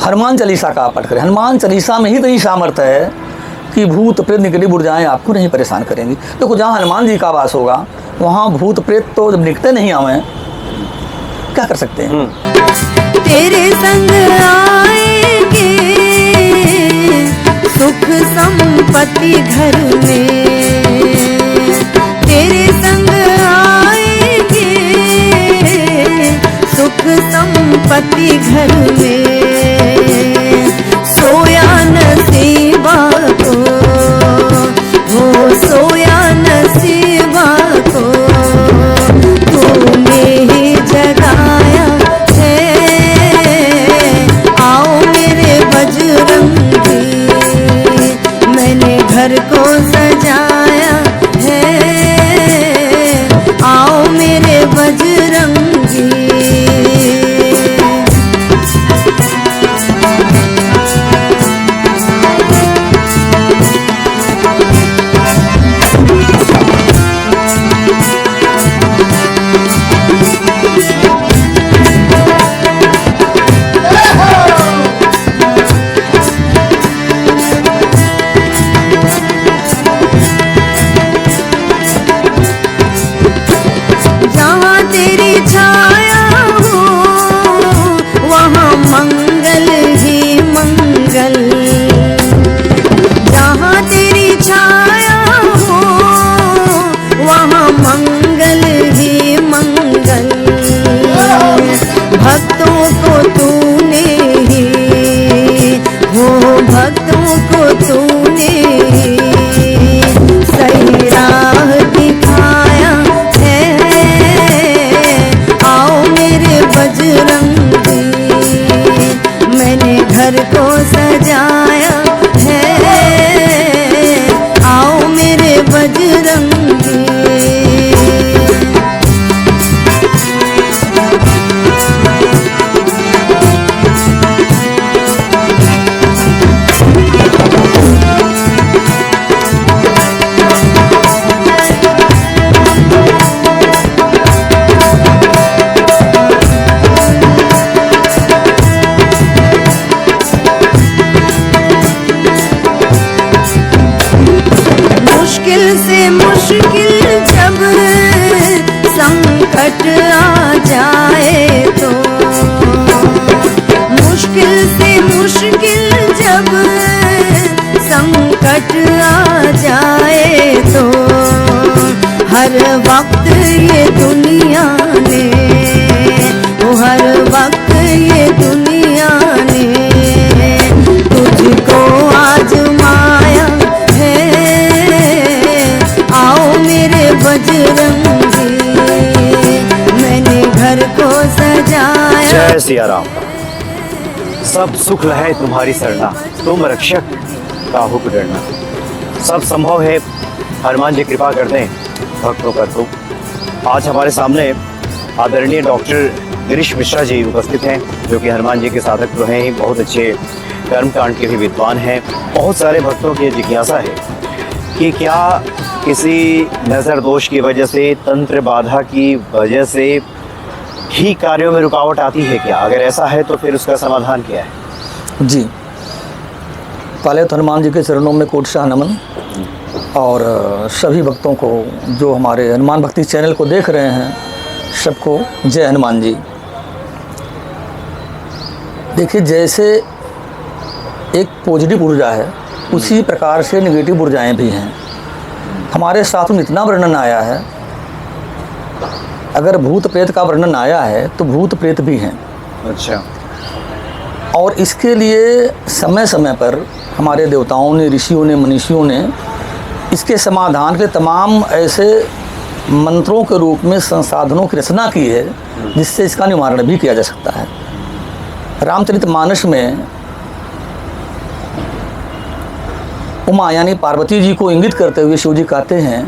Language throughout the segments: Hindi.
हनुमान चालीसा का पाठ करें। हनुमान चालीसा में ही तो ये सामर्थ्य है कि भूत प्रेत निकली बुर्जाएं आपको नहीं परेशान करेंगी। देखो जहाँ हनुमान जी का वास होगा वहाँ भूत प्रेत तो जब निकलते नहीं हमें क्या कर सकते हैं। तेरे संग आएंगे सुख संपत्ति घर में, तेरे संग आएंगे सुख संपत्ति घर में। सोया नसीबा को हो, सोया नसीबा को तूने ही जगाया है। आओ मेरे बजरंगी, मैंने घर को सजाया है। आओ मेरे बजरंगी। घर को सजाया है। आओ मेरे बजरंगी। मुश्किल जब संकट आ जाए तो, मुश्किल से मुश्किल जब संकट आ जाए तो, हर वक्त ये दुनिया ने, हर वक्त ये दुनिया ने तुझको आजमाया है। आओ मेरे बजरंगी, मैंने घर को सजाया। जय सिया राम। सब सुख लहे तुम्हारी सरना, तुम रक्षक काहू को डरना। सब संभव है हनुमान जी कृपा कर दें भक्तों पर। तो आज हमारे सामने आदरणीय डॉक्टर गिरीश मिश्रा जी उपस्थित हैं, जो कि हनुमान जी के साधक तो हैं ही, बहुत अच्छे कर्मकांड के भी विद्वान हैं। बहुत सारे भक्तों की जिज्ञासा है कि क्या किसी नज़र दोष की वजह से, तंत्र बाधा की वजह से ही कार्यों में रुकावट आती है क्या? अगर ऐसा है तो फिर उसका समाधान क्या है? जी, पहले तो हनुमान जी के चरणों में कोटशाह नमन, और सभी भक्तों को जो हमारे हनुमान भक्ति चैनल को देख रहे हैं सबको जय हनुमान जी। देखिए, जैसे एक पॉजिटिव ऊर्जा है उसी प्रकार से नेगेटिव ऊर्जाएं भी हैं। हमारे शास्त्रों में इतना वर्णन आया है, अगर भूत प्रेत का वर्णन आया है तो भूत प्रेत भी हैं। अच्छा। और इसके लिए समय समय पर हमारे देवताओं ने, ऋषियों ने, मनीषियों ने इसके समाधान के तमाम ऐसे मंत्रों के रूप में संसाधनों की रचना की है जिससे इसका निवारण भी किया जा सकता है। रामचरितमानस में उमा यानी पार्वती जी को इंगित करते हुए शिव जी कहते हैं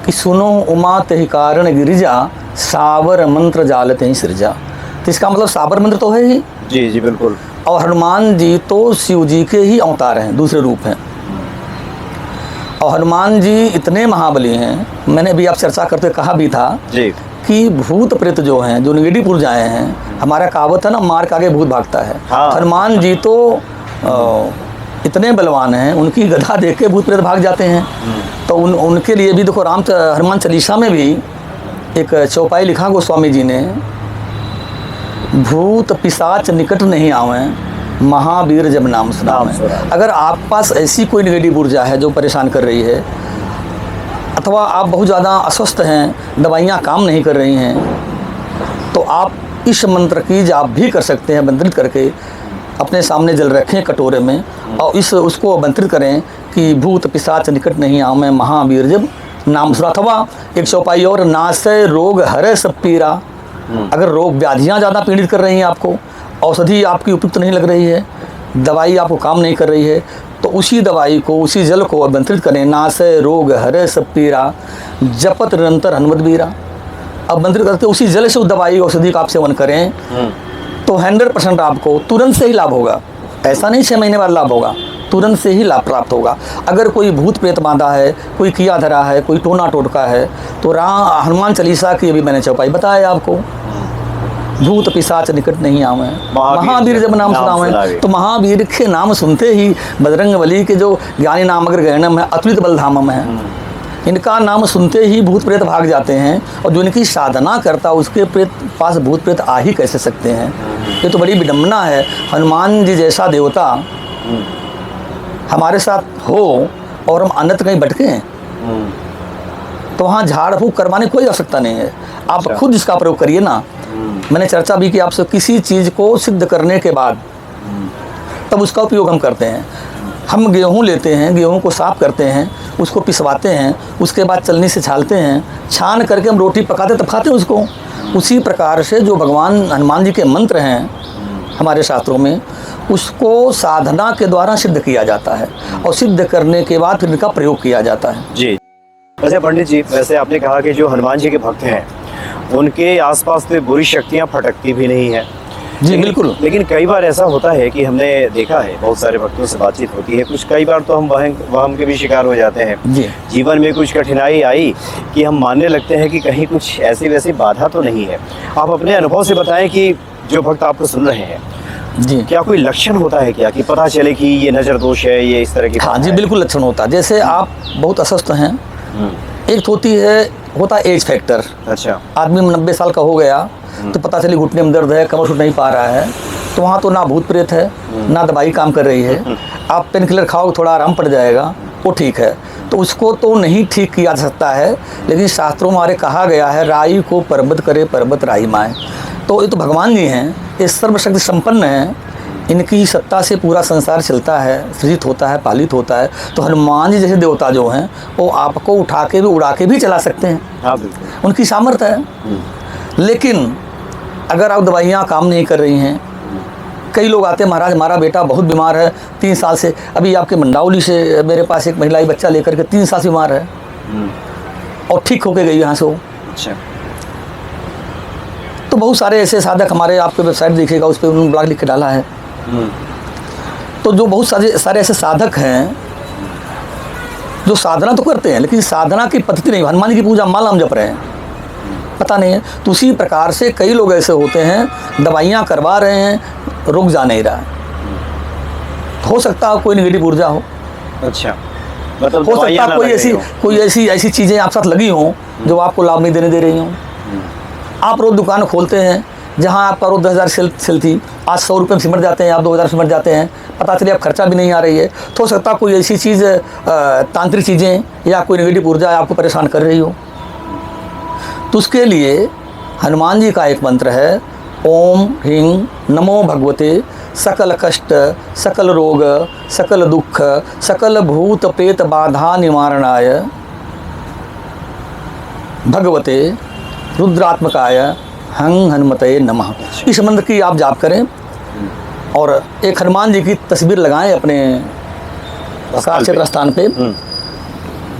कि सुनो उमा तेहि कारण गिरिजा, सावर मंत्र जाल तेहि सृजा। तो इसका मतलब सावर मंत्र तो है ही। जी जी बिल्कुल। और हनुमान जी तो शिव जी के ही अवतार हैं, दूसरे रूप हैं। और हनुमान जी इतने महाबली हैं, मैंने भी आप चर्चा करते कहा भी था जी कि भूत प्रेत जो हैं, जो नेगेटिव ऊर्जाएं हैं, हमारा कहावत है ना, मार के आगे भूत भागता है। हाँ। हनुमान जी तो इतने बलवान हैं, उनकी गदा देख के भूत प्रेत भाग जाते हैं। तो उनके लिए भी देखो हनुमान चालीसा में भी एक चौपाई लिखा गोस्वामी जी ने, भूत पिशाच निकट नहीं आवें, महावीर जब नाम सुनावें। अगर आप पास ऐसी कोई नेगेटिव ऊर्जा है जो परेशान कर रही है, अथवा आप बहुत ज़्यादा अस्वस्थ हैं, दवाइयाँ काम नहीं कर रही हैं, तो आप इस मंत्र की जाप भी कर सकते हैं। मंत्रित करके अपने सामने जल रखें कटोरे में, और उसको मंत्रित करें कि भूत पिशाच निकट नहीं आवें, महावीर जब नाम सुना। अथवा एक चौपाई और, नासय रोग हरे सब पीरा। अगर रोग व्याधियाँ ज़्यादा पीड़ित कर रही हैं आपको, औषधि आपकी उपयुक्त नहीं लग रही है, दवाई आपको काम नहीं कर रही है, तो उसी दवाई को, उसी जल को मंत्रित करें, नासय रोग हरे सब पीरा, जपत निरंतर हनुमत बीरा। अब मंत्रित करके उसी जल से उस दवाई औषधि का आप सेवन करें, तो 100% आपको तुरंत से ही लाभ होगा। ऐसा नहीं 6 महीने बाद लाभ होगा, तुरंत से ही लाभ प्राप्त होगा। अगर कोई भूत प्रेत बांधा है, कोई किया धरा है, कोई टोना टोटका है, तो हनुमान चालीसा की अभी मैंने चौपाई बताया आपको, भूत पिशाच निकट नहीं आवे, महावीर जब नाम सुनावे। तो महावीर के नाम सुनते ही बजरंग बली के जो ज्ञानी नाम अगर गहनम है, अतुलित बलधामम है, इनका नाम सुनते ही भूत प्रेत भाग जाते हैं। और जो इनकी साधना करता उसके पास भूत प्रेत आ ही कैसे सकते हैं? ये तो बड़ी विडम्बना है। हनुमान जी जैसा देवता हमारे साथ हो और हम अन्यत्र कहीं भटके हैं, तो वहाँ झाड़ फूँक करवाने कोई आवश्यकता नहीं है। आप खुद इसका प्रयोग करिए ना। मैंने चर्चा भी की आपसे, किसी चीज़ को सिद्ध करने के बाद तब उसका उपयोग हम करते हैं। हम गेहूँ लेते हैं, गेहूँ को साफ़ करते हैं, उसको पिसवाते हैं, उसके बाद चलनी से छालते हैं, छान करके हम रोटी पकाते तब खाते हैं उसको। उसी प्रकार से जो भगवान हनुमान जी के मंत्र हैं हमारे शास्त्रों में, उसको साधना के द्वारा सिद्ध किया जाता है, और सिद्ध करने के बाद फिर इनका प्रयोग किया जाता है। जी। वैसे पंडित जी, वैसे आपने कहा कि जो हनुमान जी के भक्त हैं उनके आसपास तो बुरी शक्तियाँ फटकती भी नहीं है। जी बिल्कुल। लेकिन कई बार ऐसा होता है कि हमने देखा है, बहुत सारे भक्तों से बातचीत होती है, कुछ कई बार तो हम वहम के भी शिकार हो जाते हैं। जी। जीवन में कुछ कठिनाई आई कि हम मानने लगते हैं कि कहीं कुछ ऐसी वैसी बाधा तो नहीं है। आप अपने अनुभव से बताएं कि जो भक्त आपको सुन रहे हैं, जी, क्या कोई लक्षण होता है क्या, कि पता चले कि ये नज़र दोष है, ये इस तरह की? हाँ जी बिल्कुल लक्षण होता है। जैसे आप बहुत अस्वस्थ हैं, एक होता है एज फैक्टर। अच्छा। आदमी 90 साल का हो गया तो पता चली घुटने में दर्द है, कमर उठ नहीं पा रहा है, तो वहाँ तो ना भूत प्रेत है, ना दवाई काम कर रही है। आप पेन किलर खाओगे, थोड़ा आराम पड़ जाएगा, वो ठीक है। तो उसको तो नहीं ठीक किया जा सकता है, लेकिन शास्त्रों में हमारे कहा गया है, राई को पर्वत करे पर्वत राई माए। तो ये तो भगवान जी हैं, ये सर्वशक्ति संपन्न हैं, इनकी सत्ता से पूरा संसार चलता है, सृजित होता है, पालित होता है। तो हनुमान जी जैसे देवता जो हैं, वो आपको उठा के भी उड़ा के भी चला सकते हैं। हाँ बिल्कुल, उनकी सामर्थ्य है। लेकिन अगर आप दवाइयाँ काम नहीं कर रही हैं, कई लोग आते हैं, महाराज हमारा बेटा बहुत बीमार है 3 साल से। अभी आपके मंडावली से मेरे पास एक महिला बच्चा लेकर के 3 साल से बीमार है, और ठीक होके गई यहाँ से वो। अच्छा। तो बहुत सारे ऐसे साधक हमारे, आपके वेबसाइट देखिएगा, उस पर उन्होंने ब्लॉग लिख के डाला है। तो जो बहुत सारे ऐसे साधक हैं जो साधना तो करते हैं, लेकिन साधना की पद्धति नहीं, हनुमान जी की पूजा माला हम जप रहे हैं, पता नहीं है। तो उसी प्रकार से कई लोग ऐसे होते हैं, दवाइयाँ करवा रहे हैं, रुक जा नहीं रहा है। हो सकता है कोई नेगेटिव ऊर्जा हो। अच्छा, मतलब हो सकता है कोई ऐसी चीज़ें आप साथ लगी हों जो आपको लाभ नहीं देने दे रही हों। आप रोज़ दुकान खोलते हैं, जहाँ आपका रोज़ 10,000 सेल थी, आज 100 रुपये में सिमट जाते हैं, आप 2,000 सिमट जाते हैं, पता चले आप खर्चा भी नहीं आ रही है। तो हो सकता है कोई ऐसी चीज़, तांत्रिक चीज़ें या कोई नेगेटिव ऊर्जा आपको परेशान कर रही हो। तो उसके लिए हनुमान जी का एक मंत्र है, ओम ह्रीं नमो भगवते सकल कष्ट सकल रोग सकल दुख सकल भूत प्रेत बाधा निवारणाय भगवते रुद्रात्मकाय हं हनुमते नमः। इस मंत्र की आप जाप करें, और एक हनुमान जी की तस्वीर लगाएं अपने क्षेत्र स्थान पे,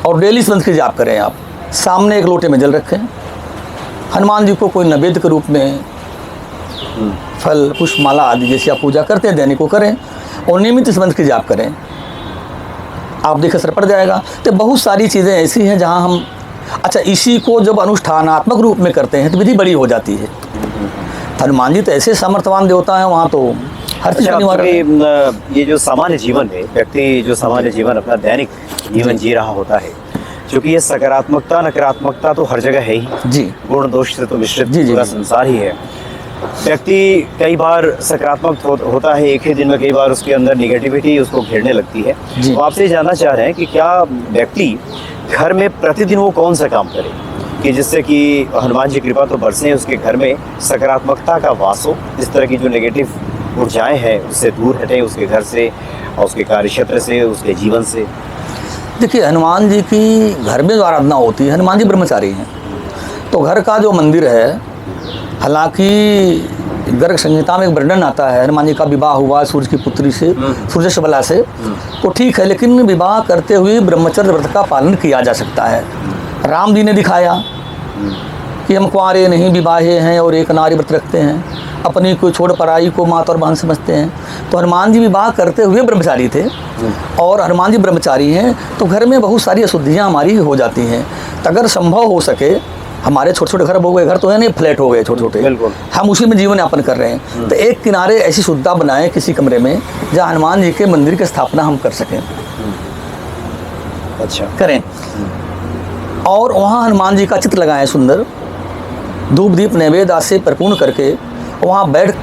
और डेली इस मंत्र की जाप करें। आप सामने एक लोटे में जल रखें, हनुमान जी को कोई नैवेद्य के रूप में फल पुष्प माला आदि जैसी आप पूजा करते हैं दैनिक को करें, और नियमित इस मंत्र की जाप करें, आप देखिए असर पड़ जाएगा। तो बहुत सारी चीज़ें ऐसी हैं जहां हम अच्छा, इसी को जब अनुष्ठानात्मक रूप में करते हैं तो विधि बड़ी हो जाती है। हनुमान जी तो ऐसे सामर्थ्यवान देवता हैं, वहाँ तो हर चीज़ का निवारण है। ये जो सामान्य जीवन है, व्यक्ति जो सामान्य जीवन अपना दैनिक जीवन जी रहा होता है, क्योंकि ये सकारात्मकता नकारात्मकता तो हर जगह है ही जी। गुण दोष से तो मिश्रित जी, जी, पूरा जी। संसार ही है। व्यक्ति कई बार सकारात्मक होता है एक ही दिन में, कई बार उसके अंदर निगेटिविटी उसको घेरने लगती है। जी। तो आपसे जानना चाह रहे हैं कि क्या व्यक्ति घर में प्रतिदिन वो कौन सा काम करे कि जिससे कि हनुमान जी कृपा तो बरसे उसके घर में सकारात्मकता का वास हो, इस तरह की जो नेगेटिव ऊर्जाएं हैं उससे दूर हटे, उसके घर से और उसके कार्य क्षेत्र से, उसके जीवन से। देखिए, हनुमान जी की घर में जो आराधना होती है, हनुमान जी ब्रह्मचारी हैं, तो घर का जो मंदिर है, हालांकि गर्ग संहिता में एक वर्णन आता है हनुमान जी का विवाह हुआ सूर्य की पुत्री से, सूर्य शबला से, तो ठीक है, लेकिन विवाह करते हुए ब्रह्मचर्य व्रत का पालन किया जा सकता है। राम जी ने दिखाया कि हम कुंवारे नहीं विवाहे हैं और एक नारी व्रत रखते हैं, अपनी को छोड़ पराई को माता और बहन समझते हैं। तो हनुमान जी विवाह करते हुए ब्रह्मचारी थे, और हनुमान जी ब्रह्मचारी हैं तो घर में बहुत सारी अशुद्धियाँ हमारी हो जाती हैं। तो अगर संभव हो सके, हमारे छोटे छोटे घर हो गए, घर तो है नहीं, फ्लैट हो गए छोटे छोटे, बिल्कुल। हम उसी में जीवन यापन कर रहे हैं, तो एक किनारे ऐसी सुविधा बनाएं किसी कमरे में जहाँ हनुमान जी के मंदिर की स्थापना हम कर सकें, अच्छा करें, और वहाँ हनुमान जी का चित्र लगाएं सुंदर, धूप दीप नैवेद्य आदि से परिपूर्ण करके वहाँ बैठ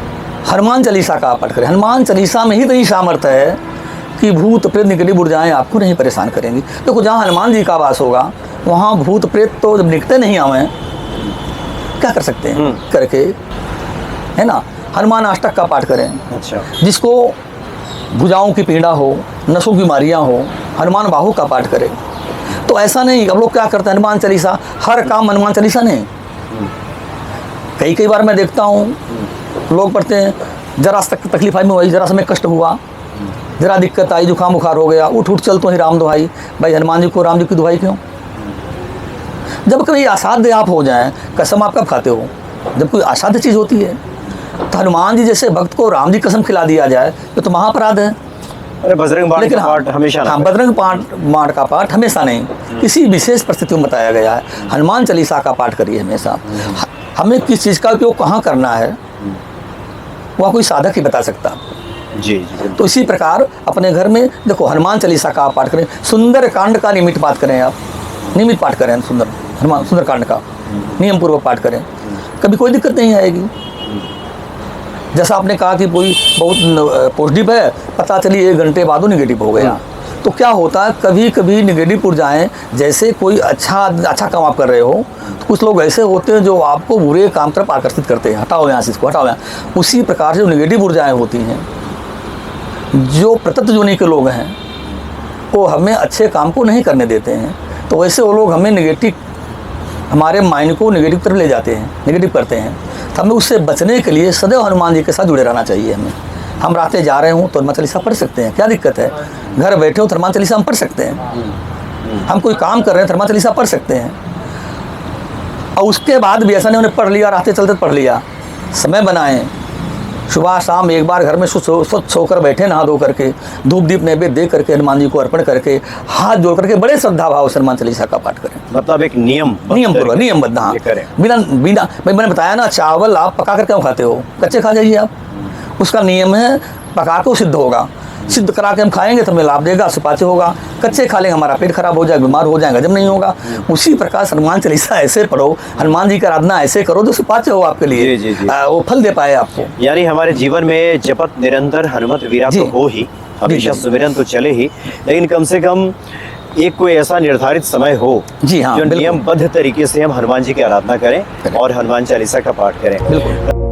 हनुमान चालीसा का पाठ करें। हनुमान चालीसा में ही तो ये सामर्थ्य है कि भूत प्रेत निकटी बुर्जाएं आपको नहीं परेशान करेंगी। देखो, जहाँ हनुमान जी का वास होगा वहाँ भूत प्रेत तो जब निकटते नहीं आवें, क्या कर सकते हैं करके, है ना। हनुमान अष्टक का पाठ करें। अच्छा, जिसको भुजाओं की पीड़ा हो, नसों की बीमारियाँ हो, हनुमान बाहु का पाठ करें। तो ऐसा नहीं, अब लोग क्या करते हैं, हनुमान चालीसा, हर काम हनुमान चालीसा नहीं। कई बार मैं देखता हूँ लोग पढ़ते हैं, जरा तकलीफ आई में हुई, जरा समय कष्ट हुआ, जरा दिक्कत आई, जुकाम बुखार हो गया, उठ चल तो ही राम दुहाई। भाई, हनुमान जी को राम जी की दुहाई क्यों? जब कभी असाध्य आप हो जाए, कसम आप कब खाते हो? जब कोई असाध्य चीज़ होती है। तो हनुमान जी जैसे भक्त को राम जी कसम खिला दिया जाए तो महापराध है। अरे बजरंग बाण लेकिन का पाठ हमेशा ना हाँ, करें। बजरंग बाण का पाठ हमेशा नहीं, किसी विशेष परिस्थिति में बताया गया है। हनुमान चालीसा का पाठ करिए हमेशा। हमें किस चीज़ का उपयोग कहाँ करना है वह कोई साधक ही बता सकता। जी जी, तो इसी प्रकार अपने घर में देखो, हनुमान चालीसा का आप पाठ करें, सुंदर कांड का नियमित पाठ करें, आप नियमित पाठ करें, सुंदर कांड का नियम पूर्वक पाठ करें, कभी कोई दिक्कत नहीं आएगी। जैसा आपने कहा कि कोई बहुत पॉजिटिव है, पता चली 1 घंटे बाद वो निगेटिव हो गया, तो क्या होता है, कभी कभी निगेटिव ऊर्जाएं, जैसे कोई अच्छा काम आप कर रहे हो, तो कुछ लोग ऐसे होते हैं जो आपको बुरे काम तरफ आकर्षित करते हैं, हटाओ यहाँ से इसको, हटाओ यहाँ। उसी प्रकार से जो निगेटिव ऊर्जाएं होती हैं, जो प्रतत्व योनि के लोग हैं, वो हमें अच्छे काम को नहीं करने देते हैं। तो वैसे वो लोग हमें नेगेटिव, हमारे माइंड को नेगेटिव तरफ ले जाते हैं, नेगेटिव करते हैं। तो हमें उससे बचने के लिए सदैव हनुमान जी के साथ जुड़े रहना चाहिए। हमें, हम रास्ते जा रहे हूँ तो हनुमान चालीसा पढ़ सकते हैं, क्या दिक्कत है? घर बैठे हो तो हनुमान चालीसा हम पढ़ सकते हैं। हम कोई काम कर रहे हैं तो हनुमान चालीसा पढ़ सकते हैं। और उसके बाद भी ऐसा नहीं उन्हें पढ़ लिया, रास्ते चलते पढ़ लिया। समय बनाएं, सुबह शाम एक बार घर में स्वच्छ होकर बैठे, नहा धो करके, धूप दीप नैवेद्य दे करके, हनुमान जी को अर्पण करके, हाथ जोड़ करके बड़े श्रद्धा भाव से हनुमान चालीसा का पाठ करें। मतलब एक नियमबद्ध। हाँ, बिना भाई मैंने बताया ना, चावल आप पका कर क्यों खाते हो? कच्चे खा जाइए आप, उसका नियम है, पका के सिद्ध होगा, सिद्ध करा के हम खाएंगे तो हमें लाभ देगा, सुपाच्य होगा। कच्चे खा लेंगे हमारा पेट खराब हो जाएगा, बीमार हो जाएगा, जब नहीं होगा। उसी प्रकार हनुमान चालीसा ऐसे पढ़ो, हनुमान जी की आराधना ऐसे करो जो सुपाच्य हो आपके लिए, जी, जी। वो फल दे पाए आपको। यानी हमारे जीवन में जपत निरंतर हनुमत वीरा तो हो ही, हमेशा जी। सुमिरन तो चले ही, लेकिन कम से कम एक कोई ऐसा निर्धारित समय हो जी हाँ, जो बिल्कुल। नियमबद्ध तरीके से हम हनुमान जी की आराधना करें और हनुमान चालीसा का पाठ करें। बिल्कुल।